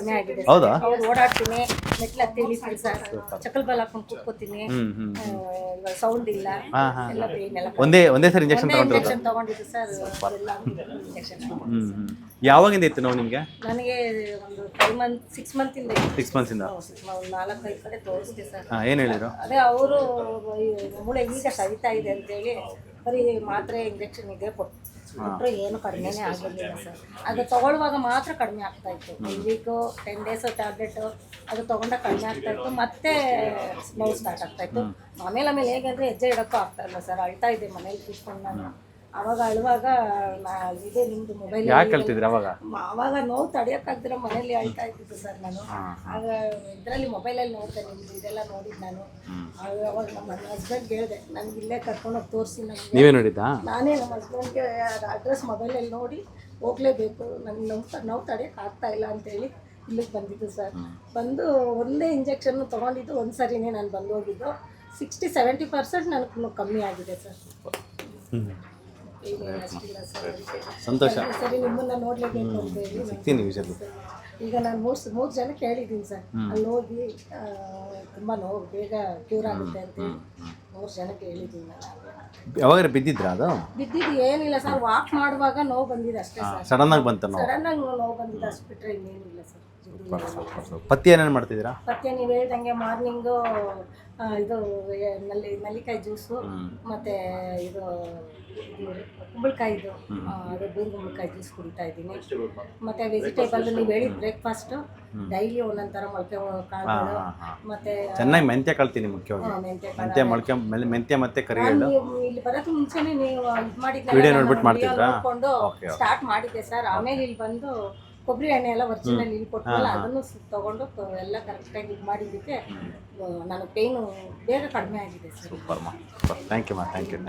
ಕಡಿಮೆ ಆಗಿದೆ ಹೌದಾ? ಹೌದು, ಓಡಾಡ್ತೀನಿ, ಮೆಟ್ಲು ಹತ್ತಿ ಇಳಿತೀನಿ ಸರ್, ಚಕ್ಕಲ್ ಬಾಲ್ ಹಾಕೊಂಡು ಕೂತ್ಕೋತೀನಿ, ಇವಾಗ ಸೌಂಡ್ ಇಲ್ಲ, ಎಲ್ಲ ಪೇನ್ ಎಲ್ಲ ಒಂದೇ ಸರಿ ಇಂಜೆಕ್ಷನ್ ತಗೊಂಡಿರೋದು? ಇಂಜೆಕ್ಷನ್ ತಗೊಂಡಿದ್ದು ಸರ್, ಎಲ್ಲ ಇಂಜೆಕ್ಷನ್. ಯಾವಾಗಿಂದ ಇತ್ತು ನೋವು ನಿಮಗೆ? ನನಗೆ ಒಂದು 5 ಮಂತ್ 6 ಮಂತಿಂದ 6 ಮಂತ್ಸಿಂದ. ಒಂದು 4-5 ಕಡೆ ತೋರಿಸ್ದೆ ಸರ್. ಏನು ಹೇಳಿದ್ರು? ಅದೇ ಅವರು ಮೂಳೆ ಈಗ ಸವಿತಾ ಇದೆ ಅಂತೇಳಿ ಬರೀ ಮಾತ್ರೆ ಇಂಜೆಕ್ಷನ್ ಇದೆ ಕೊಟ್ಟರು, ಏನು ಕಡಿಮೆನೇ ಆಗಿರಲಿಲ್ಲ ಸರ್. ಅದು ತಗೊಳ್ಳುವಾಗ ಮಾತ್ರ ಕಡಿಮೆ ಆಗ್ತಾ ಇತ್ತು, 1 ವೀಕು 10 ಡೇಸು ಟ್ಯಾಬ್ಲೆಟು ಅದು ತೊಗೊಂಡಾಗ ಕಡಿಮೆ ಆಗ್ತಾ ಇತ್ತು, ಮತ್ತೆ ನೋವು ಸ್ಟಾರ್ಟ್ ಆಗ್ತಾ ಇತ್ತು. ಆಮೇಲೆ ಹೇಗೆ ಅಂದರೆ ಹೆಜ್ಜೆ ಇಡೋಕ್ಕೂ ಆಗ್ತಾ ಇಲ್ಲ ಸರ್, ಅಳ್ತಾ ಇದೆ ಮನೇಲಿ ಕೂತ್ಕೊಂಡು ನಾನು. ಆವಾಗ ಅಳುವಾಗ ಇದೆ ನಿಮ್ಮದು ಮೊಬೈಲ್, ಯಾಕೆ ಹೇಳ್ತಿದ್ರಿ ಅವಾಗ? ಆವಾಗ ನೋವು ತಡೆಯೋಕ್ಕಾಗ್ದಿರೋ ಮನೇಲಿ ಅಳ್ತಾ ಇದ್ದಿದ್ದು ಸರ್ ನಾನು. ಆಗ ಇದರಲ್ಲಿ ಮೊಬೈಲಲ್ಲಿ ನೋಡ್ದೆ ನಿಮ್ಮದು ಇದೆಲ್ಲ ನೋಡಿದ್ದು ನಾನು. ಅವಾಗ ನಮ್ಮ ಹಸ್ಬೆಂಡ್ಗೆ ಹೇಳಿದೆ, ನನಗೆ ಇಲ್ಲೇ ಕರ್ಕೊಂಡೋಗಿ ತೋರಿಸಿ, ನನಗೆ ನೀವೇ ನೋಡಿದ್ದಾ? ನಾನೇ ನಮ್ಮ ಹಸ್ಬೆಂಡ್ಗೆ ಅಡ್ರೆಸ್ ಮೊಬೈಲಲ್ಲಿ ನೋಡಿ ಹೋಗಲೇಬೇಕು, ನನಗೆ ನೋವು ತಡೆಯೋಕೆ ಆಗ್ತಾ ಇಲ್ಲ ಅಂತೇಳಿ ಇಲ್ಲಿಗೆ ಬಂದಿದ್ದು ಸರ್. ಬಂದು ಒಂದೇ ಇಂಜೆಕ್ಷನ್ನು ತೊಗೊಂಡಿದ್ದು ಒಂದು ಸರಿನೇ ನಾನು ಬಂದು ಹೋಗಿದ್ದು. 60-70% ನನಗೆ ಕಮ್ಮಿ ಆಗಿದೆ ಸರ್. ಸಂತೋಷ. ಸರಿ, ನಿಮ್ಮನ್ನ ನೋಡ್ಲೇಬೇಕು ಅಂತ ಹೇಳಿ ಸಿಗ್ತೀನಿ ವಿಷಯದಲ್ಲಿ. ಈಗ ನಾನು ಮೂರು ಜನಕ್ಕೆ ಹೇಳಿದ್ದೀನಿ ಸರ್, ಅಲ್ಲಿ ಹೋಗಿ ತುಂಬ ನೋವು ಬೇಗ ಕ್ಯೂರ್ ಆಗುತ್ತೆ ಅಂತ ಹೇಳಿ 3 ಜನಕ್ಕೆ ಹೇಳಿದ್ದೀನಿ ನಾನು. ಯಾವಾಗ ಬಿದ್ದಿದ್ರಾ? ಅದು ಬಿದ್ದಿದ್ದು ಏನಿಲ್ಲ ಸರ್, ವಾಕ್ ಮಾಡುವಾಗ ನೋವು ಬಂದಿದೆ ಅಷ್ಟೇ ಸರ್. ಸಡನ್ ಆಗಿ ಬಂತ ನೋವು? ಸಡನ್ ಆಗಿ ನೋವು ಬಂದಿದೆ ಅಷ್ಟು ಬಿಟ್ಟರೆ ಇನ್ನೇನಿಲ್ಲ ಸರ್. ಪಥ್ಯ ಏನೇನು ಮಾಡ್ತಿದ್ದೀರಾ? ಪಥ್ಯ ನೀವು ಹೇಳ್ದಂಗೆ ಮಾರ್ನಿಂಗು ಇದು ನಲ್ಲಿಕಾಯಿ ಜ್ಯೂಸು, ಮತ್ತು ಇದು ಕುಂಬಳಕಾಯಿದು ಅದೇ ಬೂರು ಕುಂಬಳಕಾಯಿ ಜ್ಯೂಸ್ ಕುಡಿತಾ ಇದ್ದೀನಿ. ಮತ್ತು ವೆಜಿಟೇಬಲ್ ನೀವು ಹೇಳಿದ ಬ್ರೇಕ್ಫಾಸ್ಟು ಡೈಲಿ ಒಂದೊಂದು ಥರ ಮೊಳಕೆ ಕಾಳುಗಳು, ಮತ್ತು ಚೆನ್ನಾಗಿ ಮೆಂತ್ಯ ಕಳ್ತೀನಿ ಮುಖ್ಯವಾಗಿ. ಮೆಂತ್ಯ ಮೊಳಕೆ ಮೆಂತ್ಯ ಮತ್ತೆ ಕರಿಗಳು. ಇಲ್ಲಿ ಬರೋದು ಮುಂಚೆನೇ ನೀವು ಇದು ವಿಡಿಯೋ ಮಾಡಿದ್ದ ನೋಡ್ಬಿಟ್ಟು ಮಾಡ್ತಿದ್ರಾ? ನೋಡಿಕೊಂಡು ಸ್ಟಾರ್ಟ್ ಮಾಡಿದ್ದೆ ಸರ್. ಆಮೇಲೆ ಇಲ್ಲಿ ಬಂದು ಕೊಬ್ಬರಿ ಎಣ್ಣೆ ಎಲ್ಲ ಒರಿಜಿನಲ್ ಇಲ್ಲಿ ಕೊಟ್ಟಲ್ಲ, ಅದನ್ನು ತೊಗೊಂಡು ಎಲ್ಲ ಕರೆಕ್ಟಾಗಿ ಇದು ಮಾಡಿದ್ದಕ್ಕೆ ನನಗೆ ಪೇಯ್ನು ಬೇಗ ಕಡಿಮೆ ಆಗಿದೆ ಸರ್. ಸೂಪರ್ ಮಾ, ಥ್ಯಾಂಕ್ ಯು ಮಾ, ಥ್ಯಾಂಕ್ ಯು.